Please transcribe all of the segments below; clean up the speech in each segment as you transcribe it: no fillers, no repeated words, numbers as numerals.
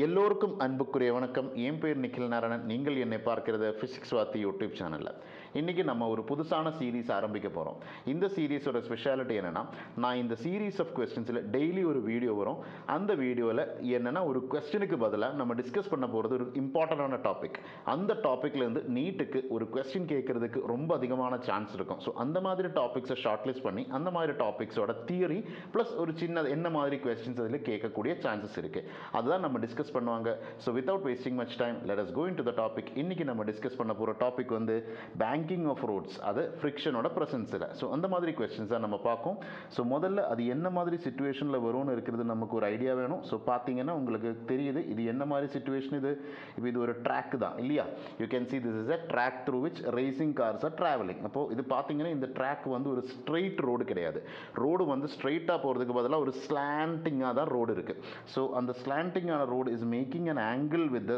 எல்லோருக்கும் அன்புக்குரிய வணக்கம். என் பேர் நிக்கில் நாராயணன். நீங்கள் என்னை பார்க்கிறது ஃபிசிக்ஸ் வாத்தி யூடியூப் சேனலில். இன்றைக்கி நம்ம ஒரு புதுசான சீரீஸ் ஆரம்பிக்க போகிறோம். இந்த சீரீஸோட ஸ்பெஷாலிட்டி என்னென்னா, நான் இந்த சீரீஸ் ஆஃப் கொஸ்டின்ஸில் டெய்லி ஒரு வீடியோ வரும். அந்த வீடியோவில் என்னென்னா, ஒரு கொஸ்டினுக்கு பதிலாக நம்ம டிஸ்கஸ் பண்ண போகிறது ஒரு இம்பார்ட்டண்டான டாபிக். அந்த டாப்பிக்லேருந்து நீட்டுக்கு ஒரு கொஸ்டின் கேட்குறதுக்கு ரொம்ப அதிகமான சான்ஸ் இருக்கும். ஸோ அந்த மாதிரி டாபிக்ஸை ஷார்ட் லிஸ்ட் பண்ணி அந்த மாதிரி டாபிக்ஸோட தியரி ப்ளஸ் ஒரு சின்ன என்ன மாதிரி கொஸ்டின்ஸ் அதில் கேட்கக்கூடிய சான்சஸ் இருக்குது. அதுதான் நம்ம டிஸ்கஸ் பண்ணுவாங்க. So without wasting much time, let us go into the topic. இன்னைக்கு நம்ம டிஸ்கஸ் பண்ண போகிற டாபிக் வந்து பேங்கிங் ஆஃப் ரோட்ஸ், அது ஃப்ரிக்ஷனோட ப்ரெசன்ஸில். ஸோ அந்த மாதிரி கொஸ்டின்ஸ் தான் நம்ம பார்ப்போம். ஸோ முதல்ல அது என்ன மாதிரி சிச்சுவேஷனில் வரும்னு இருக்கிறது நமக்கு ஒரு ஐடியா வேணும். ஸோ பார்த்தீங்கன்னா உங்களுக்கு தெரியுது இது என்ன மாதிரி சிச்சுவேஷன். இது ஒரு ட்ராக் தான் இல்லையா? You can see this is a track through which racing cars are travelling. அப்போது இது பார்த்தீங்கன்னா இந்த ட்ராக் வந்து ஒரு ஸ்ட்ரெயிட் ரோடு கிடையாது. ரோடு வந்து ஸ்ட்ரெயிட்டாக போகிறதுக்கு பதிலாக ஒரு ஸ்லாண்டிங்காக தான் ரோடு இருக்குது. ஸோ அந்த ஸ்லாண்டிங்கான road is making an angle with the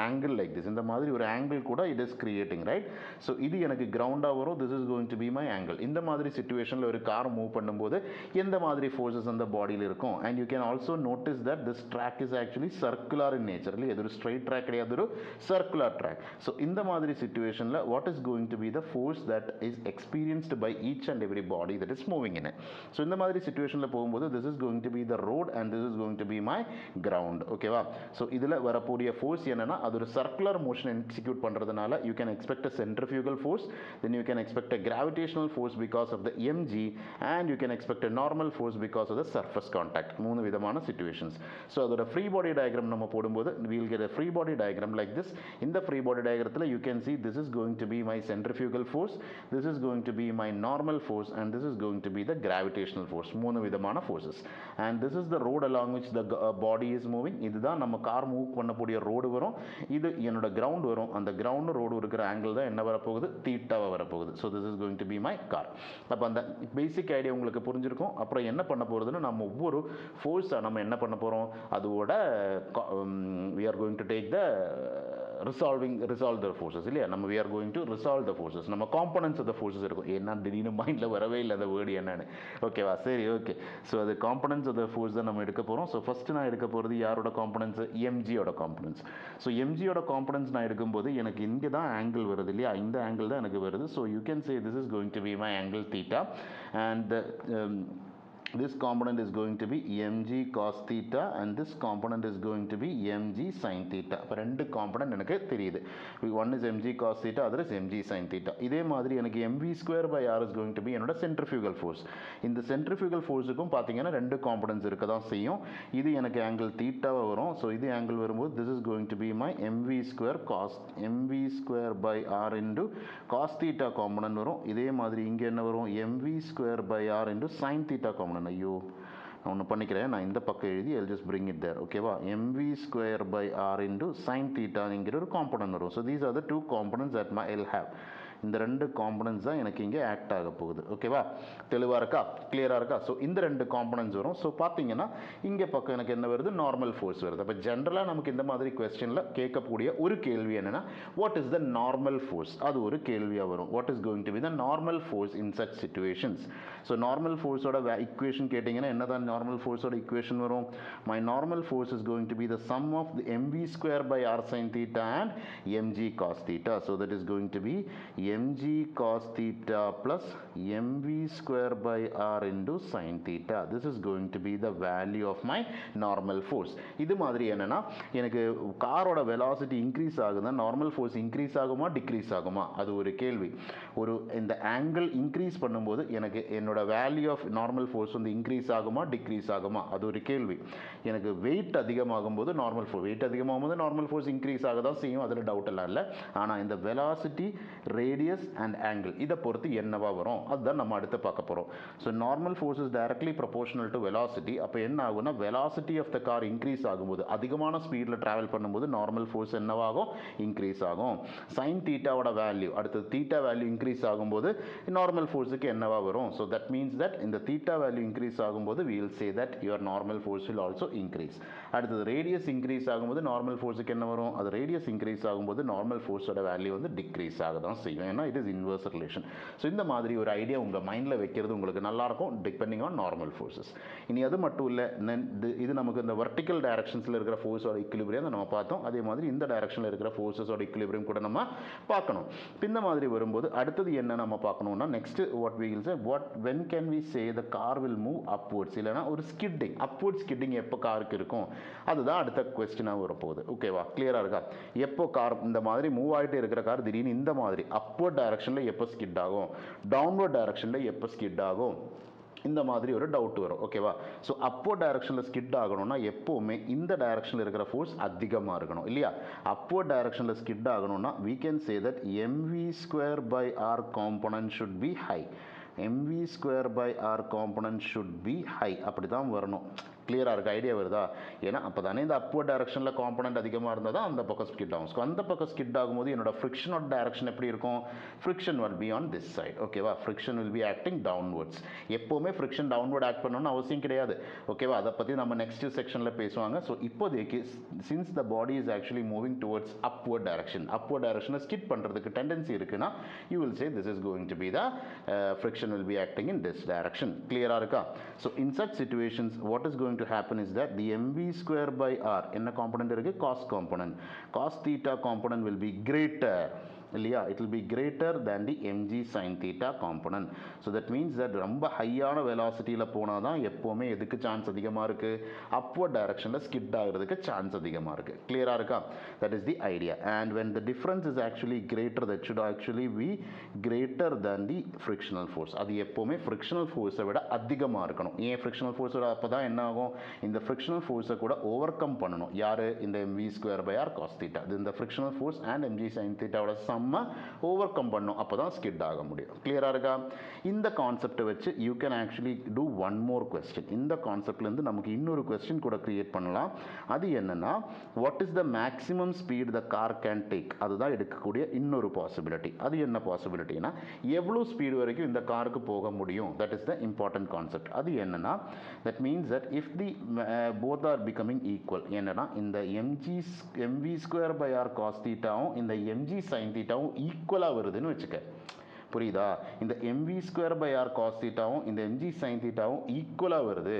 angle like this. இந்த மாதிரி ஒரு angle கூட it is creating, right? So இது எனக்கு கிரவுண்டா வரும். this is going to be my angle. இந்த மாதிரி சிச்சுவேஷனில் ஒரு கார் மூவ் பண்ணும்போது எந்த மாதிரி ஃபோர்ஸஸ் அந்த பாடியில் இருக்கும். and you can also notice that this track is actually circular in nature. இது ஒரு ஸ்ட்ரெயிட் ட்ராக் கிடையாது, ஒரு சர்க்குலர் ட்ராக். ஸோ இந்த மாதிரி சிச்சுவேஷனில் what is going to be the force that is experienced by each and every body that is moving in it. So இந்த மாதிரி சிச்சுவேஷனில் போகும்போது this is going to be the road and this is going to be my ground. ஓகேவா? So இதில் வரக்கூடிய force என்னன்னா, அது ஒரு circular motion execute பண்ணுறதுனால you can expect a centrifugal force, then you can expect a gravitational force because of the m g, and you can expect a normal force because of the surface contact. 3 விதமான situations. So அதோட free body diagram நம்ம போடும்போது we'll get a free body diagram like this. இந்த free body டயக்ராத்தில் you can see this is going to be my centrifugal force, this is going to be my normal force, and this is going to be the gravitational force. 3 விதமான forces. And this is the road along which the body is moving. இதுதான் நம்ம car move பண்ணக்கூடிய road வரும். இது என்னோட ground வரும். அந்த ground road இருக்கிற ஆங்கிள் தான் என்ன வரப்போகுது, தீட்டாவாக வரப்போகுது. So this is going to be my car. அப்போ அந்த பேசிக் ஐடியா உங்களுக்கு புரிஞ்சிருக்கும். அப்புறம் என்ன பண்ண போகிறதுன்னு, நம்ம ஒவ்வொரு ஃபோர்ஸை நம்ம என்ன பண்ண போகிறோம், அதோட we are going to take the resolve the forces இல்லையா? நம்ம we are going to resolve the forces. நம்ம காம்பனன்ட்ஸ் ஆஃப் த ஃபோர்ஸஸ் இருக்கும். என்ன திடீர்னு மைண்டில் வரவே இல்லை அந்த வேர்டு என்னன்னு. ஓகேவா? சரி, ஓகே. ஸோ அது காம்பனன்ட்ஸ் ஆஃப் த ஃபோர்ஸ் தான் நம்ம எடுக்க போகிறோம். ஸோ ஃபஸ்ட்டு நான் எடுக்க போகிறது யாரோட காம்பனன்ட்ஸ், எம்ஜியோட காம்பனன்ட்ஸ். ஸோ எம்ஜியோட காம்பனன்ட்ஸ் நான் எடுக்கும்போது எனக்கு இங்கே தான் ஆங்கிள் வருது இல்லையா? இந்த ஆங்கிள் தான் எனக்கு வருது. So you can say this is going to be my angle theta, and this component is going to be mg cos theta and this component is going to be mg sin theta. அப்போ 2 component எனக்கு தெரியுது. one is mg cos theta, other is mg sin theta. இதே மாதிரி எனக்கு mv square by r is going to be என்னோட centrifugal force. இந்த centrifugal ஃபோர்ஸுக்கும் பார்த்தீங்கன்னா 2 components இருக்க தான் செய்யும். இது எனக்கு ஆங்கிள் தீட்டாவாக வரும். ஸோ இது ஆங்கிள் வரும்போது this is going to be my mv square by r into cos theta component வரும். இதே மாதிரி இங்கே என்ன வரும், mv square by r into sin theta component. ஐயோ, நான் ஒன்று பண்ணிக்கிறேன். நான் இந்த பக்கம் எழுதி I'll just bring it there. ஓகேவா? mv square by r into sin theta என்கிற ஒரு காம்பனன்ட் வரும். So these are the 2 components that I'll have. இந்த 2 காம்பனன்ட்ஸ் தான் எனக்கு இங்கே ஆக்ட் ஆக போகுது. ஓகேவா? தெளிவாக இருக்கா, கிளியராக இருக்கா? ஸோ இந்த 2 காம்பனன்ட்ஸ் வரும். ஸோ பார்த்தீங்கன்னா இங்கே பக்கம் எனக்கு என்ன வருது, நார்மல் ஃபோர்ஸ் வருது. அப்போ ஜென்ரலாக நமக்கு இந்த மாதிரி கொஸ்டினில் கேட்கக்கூடிய ஒரு கேள்வி என்னென்னா, what is the normal force? அது ஒரு கேள்வியாக வரும். What is going to be the normal force in such situations? So normal ஃபோர்ஸோட இக்குவேஷன் கேட்டிங்கன்னா என்ன தான் நார்மல் ஃபோர்ஸோட இக்குவேஷன் வரும்? My normal force is going to be the sum of the mv square by r sin theta and mg cos theta. So that is going to be mg cos theta plus mv square by r into sin theta. This is going to be the value of my normal force. இது மாதிரி என்னன்னா, எனக்கு காரோட velocity increase ஆகுதுன்னா normal force increase ஆகுமா degrees ஆகுமா? அது ஒரு கேள்வி. ஒரு இந்த ஆங்கிள் இன்க்ரீஸ் பண்ணும்போது எனக்கு என்னோட வேல்யூ ஆஃப் நார்மல் ஃபோர்ஸ் வந்து இன்க்ரீஸ் ஆகுமா டிக்ரீஸ் ஆகுமா? அது ஒரு கேள்வி. எனக்கு வெயிட் அதிகமாகும் போது வெயிட் அதிகமாகும் போது நார்மல் ஃபோர்ஸ் இன்க்ரீஸ் ஆக தான் செய்யும், அதில் டவுட் எல்லாம் இல்லை. ஆனால் இந்த வெலாசிட்டி, ரேடியஸ் அண்ட் ஆங்கிள் இதை பொறுத்து என்னவா வரும், அதுதான் நம்ம அடுத்து பார்க்க போகிறோம். So normal force is directly proportional to velocity. அப்போ என்ன ஆகும்னா, velocity of the car increase ஆகும்போது, அதிகமான ஸ்பீடில் ட்ராவல் பண்ணும்போது நார்மல் ஃபோர்ஸ் என்னவாகும், இன்க்ரீஸ் ஆகும். சைன் தீட்டாவோட வேல்யூ, அடுத்து தீட்டா வேல்யூ இன்க்ரீஸ் ஆகும்போது நார்மல் ஃபோர்ஸுக்கு என்னவா வரும்? ஸோ தட் மீன்ஸ் தட் இந்த தீட்டா வேல்யூ இன்க்ரீஸ் ஆகும்போது we will say that your normal force will also increase. அடுத்தது ரேடியஸ் இன்க்ரீஸ் ஆகும்போது நார்மல் ஃபோர்ஸுக்கு என்ன வரும்? அது ரேடியஸ் இன்க்ரீஸ் ஆகும்போது நார்மல் ஃபோர்ஸோட வேல்யூ வந்து டிக்ரீஸ் ஆக தான் செய்யும். ஏன்னா it is inverse relation. So இந்த மாதிரி ஒரு ஐடியா உங்கள் மைண்டில் வைக்கிறது உங்களுக்கு நல்லாயிருக்கும் டிபெண்டிங் ஆன் நார்மல் ஃபோர்ஸஸ். இனி அது மட்டும் இல்லை, இது நமக்கு இந்த வெர்டிக்கல் டைரக்ஷன்ஸில் இருக்கிற ஃபோர்ஸோட ஈக்குலிபிரியம் நம்ம பார்த்தோம். அதே மாதிரி இந்த டைரக்ஷனில் இருக்கிற ஃபோர்ஸஸோட ஈக்குலிபிரியம் கூட நம்ம பார்க்கணும். இந்த மாதிரி வரும்போது அடுத்தது என்ன நம்ம பார்க்கணும்னா, next what we will say, when can we say the car will move upwards, இல்லைனா ஒரு ஸ்கிட்டிங், அப்வர்ட் ஸ்கிட்டிங் எப்போ காருக்கு இருக்கும், அதுதான் அடுத்த கொஸ்டினாக வரப்போகுது. ஓகேவா, கிளியராக இருக்கா? எப்போ கார் இந்த மாதிரி மூவ் ஆகிட்டு இருக்கிற கார் திடீர்னு இந்த மாதிரி அப்வர்ட் டைரக்ஷனில் எப்போ ஸ்கிட் ஆகும், டவுன்வர்ட் டைரக்ஷனில் எப்போ ஸ்கிட் ஆகும், இந்த மாதிரி ஒரு டவுட் வரும். ஓகேவா? ஸோ அப்போர்ட் டைரக்ஷனில் ஸ்கிட் ஆகணும்னா எப்போவுமே இந்த டைரக்ஷனில் இருக்கிற ஃபோர்ஸ் அதிகமாக இருக்கணும் இல்லையா? அப்போர்ட் டைரக்ஷனில் ஸ்கிட் ஆகணும்னா we can say that mv square by r component should be high. mv square by r component should be high. அப்படி தான் வரணும். கிளியராக இருக்குது, ஐடியா வருதா? ஏன்னா அப்போ தானே இந்த அப்வர்ட் டைரக்ஷனில் காம்பனண்ட் அதிகமாக இருந்தால் தான் அந்த பக்கம் ஸ்கிட் ஆகும். ஸோ அந்த பக்கம் ஸ்கிட் ஆகும்போது என்னோட ஃப்ரிக்ஷனோட டைரக்ஷன் எப்படி இருக்கும்? Friction will be on this side. ஓகேவா? Friction will be acting downwards. எப்போவுமே ஃப்ரிக்ஷன் டவுன்வர்ட் ஆக்ட் பண்ணணும்னு அவசியம் கிடையாது. ஓகேவா? அதை பற்றி நம்ம நெக்ஸ்ட் செக்ஷனில் பேசுவாங்க. ஸோ இப்போதைக்கு since the body is actually moving towards upward டைரக்ஷனை ஸ்கிட் பண்ணுறதுக்கு டெண்டன்சி இருக்குன்னா you will say this is going to be the friction will be acting in this direction. கிளியராக இருக்கா? So in such situations what is going to happen is that the mv square by r என்ன component இருக்கு? cos component. cos theta component will be greater இல்லையா? it will be greater than the mg sin theta component. so that means that ரொம்ப ஹையான வெலாசிட்டியில் போனால் தான் எப்போவுமே எதுக்கு chance அதிகமாக இருக்குது? அப்வர்ட் டைரக்ஷனில் ஸ்கிட் ஆகிறதுக்கு சான்ஸ் அதிகமாக இருக்குது. கிளியராக இருக்கா? that is the idea. and when the difference is actually greater, that should actually be greater than the frictional force. அது எப்போவுமே ஃப்ரிக்ஷனல் ஃபோர்ஸை விட அதிகமாக இருக்கணும். ஏன் ஃப்ரிக்ஷனல் ஃபோர்ஸோட அப்போ தான் என்ன ஆகும்? இந்த ஃப்ரிக்ஷனல் ஃபோர்ஸை கூட ஓவர் கம் பண்ணணும். யார்? இந்த mv square by r cos theta. இது இந்த frictional force and mg sin thetaவோட நம்ம ஓவர் கம் பண்ணோம், அப்போ தான் ஸ்கிட் ஆக முடியும். கிளியராக இருக்கா? இந்த கான்செப்டை வச்சு you can actually do one more question. இந்த கான்செப்ட்லேருந்து நமக்கு இன்னொரு கொஸ்டின் கூட கிரியேட் பண்ணலாம். அது என்னன்னா, what is the maximum speed the car can take? அதுதான் எடுக்கக்கூடிய இன்னொரு பாசிபிலிட்டி. அது என்ன பாசிபிலிட்டினா, எவ்வளோ ஸ்பீடு வரைக்கும் இந்த காருக்கு போக முடியும்? That is the important concept. அது என்னன்னா, that means that if the both are becoming equal, என்னன்னா இந்த mv square by r cos தீட்டாவும் இந்த mg சைன் தீட்டாவும் ஈக்குவலாக வருதுன்னு வச்சுக்க. புரியுதா? இந்த mv square by r cos தீட்டாவும் இந்த mg சைன் தீட்டாவும் ஈக்குவலாக வருது.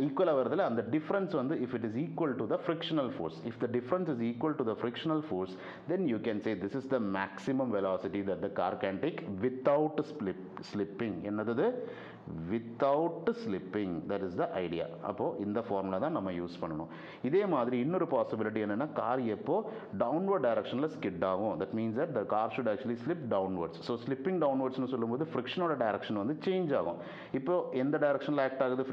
ஈக்குவலாக வருதுல அந்த டிஃப்ரென்ஸ் வந்து if it is equal to the frictional force, if the difference is equal to the frictional force, then you can say this is the maximum velocity that the car can take without slipping. என்னது? Without slipping. That is the idea. அப்போது இந்த formula தான் நம்ம use பண்ணணும். இதே மாதிரி இன்னொரு possibility என்னென்னா, கார் எப்போ டவுன்வர்ட் டைரக்ஷனில் ஸ்கிட் ஆகும். That means that the car should actually slip downwards. So slipping டவுன்வர்ட்ஸ்னு சொல்லும்போது ஃப்ரிக்ஷனோட டைரக்ஷன் வந்து சேஞ்ச் ஆகும். இப்போ எந்த டைரக்ஷனில் ஆக்ட் ஆகுது?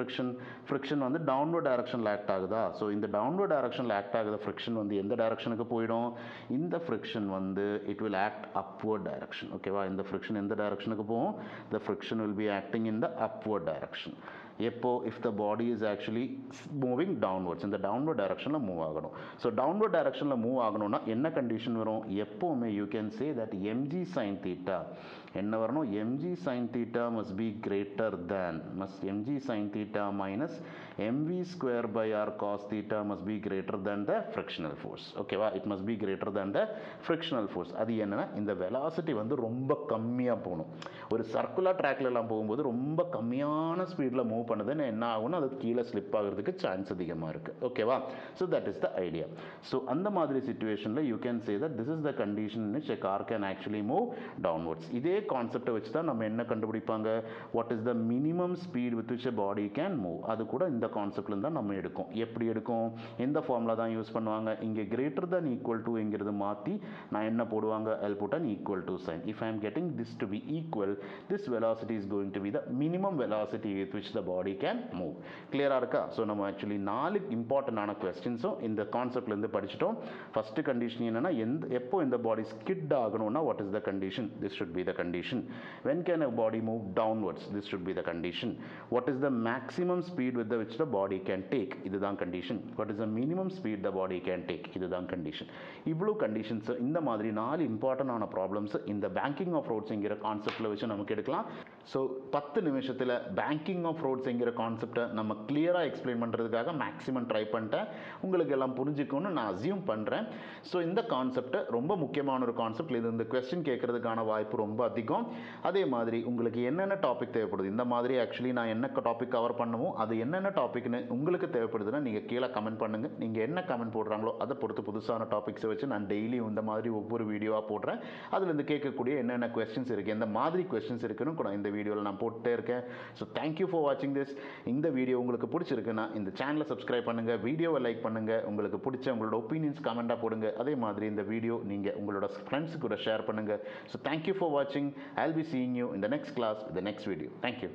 ஃப்ரிக்ஷன் வந்து டவுன்வர்ட் டைரக்ஷனில் ஆக்ட் ஆகுதா? ஸோ இந்த டவுன்வர்ட் டைரக்ஷனில் ஆக்ட் ஆகுது ஃப்ரிக்ஷன் வந்து எந்த டைரக்ஷனுக்கு போயிடும்? இந்த ஃப்ரிக்ஷன் வந்து it will act upward direction. ஓகேவா? இந்த ஃப்ரிக்ஷன் எந்த டைரக்ஷனுக்கு போகும்? த friction will be acting in the upward direction. எப்போ? if the body is actually moving downwards, இந்த downward directionல மூவ் ஆகணும். ஸோ downward directionல மூவ் ஆகணும்னா என்ன கண்டிஷன் வரும்? எப்போவுமே you can say that mg sin theta என்ன வரணும்? mg sin theta must be greater than, mg sin theta minus mv square by r cos theta must be greater than the frictional force. ஓகேவா? it must be greater than the frictional force. அது என்னன்னா, இந்த velocity வந்து ரொம்ப கம்மியாக போகணும். ஒரு circular ட்ராக்ல எல்லாம் போகும்போது ரொம்ப கம்மியான ஸ்பீடில் மூவ் பண்ணுதுன்னு என்ன ஆகும்னா, அது கீழே ஸ்லிப் ஆகிறதுக்கு சான்ஸ் அதிகமாக இருக்குது. ஓகேவா? So that is the idea. So அந்த மாதிரி சிச்சுவேஷனில் you can say that this is the condition in which a car can actually move downwards. இதே கான்செப்டை வச்சு தான் நம்ம என்ன கண்டுபிடிப்பாங்க? What is the minimum speed with which a body can move? அது கூட இந்த கான்செப்ட்லேருந்து தான் நம்ம எடுக்கும். எப்படி எடுக்கும்? எந்த ஃபார்முலா தான் யூஸ் பண்ணுவாங்க? இங்கே கிரேட்டர் than ஈக்குவல் டு என்கிறது மாற்றி நான் என்ன போடுவாங்க? I'll put an equal to sign. If I am getting this to be equal, this velocity is going to be the minimum velocity with which the body can move. கிளியராக இருக்கா? So நம்ம actually 4 இம்பார்ட்டண்டான கொஸ்டின்ஸும் இந்த கான்செப்ட்லேருந்து படிச்சிட்டோம். First condition என்னன்னா, எப்போ இந்த பாடி skid ஆகணும்னா what is the condition? This should be the condition. When can a body move downwards? This should be the condition. What is the maximum speed with which the body can take? இதுதான் condition. What is the minimum speed the body can take? இதுதான் condition. இவ்வளோ conditions, இந்த மாதிரி 4 இம்பார்ட்டண்டான problems இந்த banking of ரோட்ஸ்ங்கிற கான்செப்டில் வச்சு நமக்கு எடுக்கலாம். ஸோ 10 நிமிஷத்தில் பேங்கிங் ஆஃப் ஃப்ராட்ஸுங்கிற கான்செப்டை நம்ம கிளியராக எக்ஸ்பிளைன் பண்ணுறதுக்காக மேக்ஸிமம் ட்ரை பண்ணிட்டேன். உங்களுக்கு எல்லாம் புரிஞ்சுக்கணும்னு நான் அசியூம் பண்ணுறேன். ஸோ இந்த கான்செப்டை ரொம்ப முக்கியமான ஒரு கான்செப்ட். இது இந்த கொஸ்டின் கேட்கறதுக்கான வாய்ப்பு ரொம்ப அதிகம். அதே மாதிரி உங்களுக்கு என்னென்ன டாபிக் தேவைப்படுது, இந்த மாதிரி ஆக்சுவலி நான் என்ன டாபிக் கவர் பண்ணுவோம், அது என்னென்ன டாபிக்னு உங்களுக்கு தேவைப்படுதுன்னா நீங்கள் கீழே கமெண்ட் பண்ணுங்கள். நீங்கள் என்ன கமெண்ட் போடுறாங்களோ அதை பொறுத்து புதுசான டாபிக்ஸை வச்சு நான் டெய்லியும் இந்த மாதிரி ஒவ்வொரு வீடியோவாக போடுறேன். அதுலேருந்து கேட்கக்கூடிய என்னென்ன கொஸ்டின்ஸ் இருக்குது, எந்த மாதிரி கொஸ்டின்ஸ் இருக்குன்னு கூட இந்த வீடியோவில் நான் போட்டுட்டே இருக்கேன். ஸோ தேங்க்யூ ஃபார் வாட்சிங் திஸ். இந்த வீடியோ உங்களுக்கு பிடிச்சிருக்குன்னா இந்த சேனலை சப்ஸ்கிரைப் பண்ணுங்கள், வீடியோவை லைக் பண்ணுங்கள், உங்களுக்கு பிடிச்ச உங்களோட ஒப்பீனியன்ஸ் கமெண்ட்டாக போடுங்க. அதே மாதிரி இந்த வீடியோ நீங்கள் உங்களோட ஃப்ரெண்ட்ஸுக்கு கூட ஷேர் பண்ணுங்கள். ஸோ தேங்க்யூ ஃபார் வாட்சிங். I'll be seeing you in the next class with the next video. Thank you.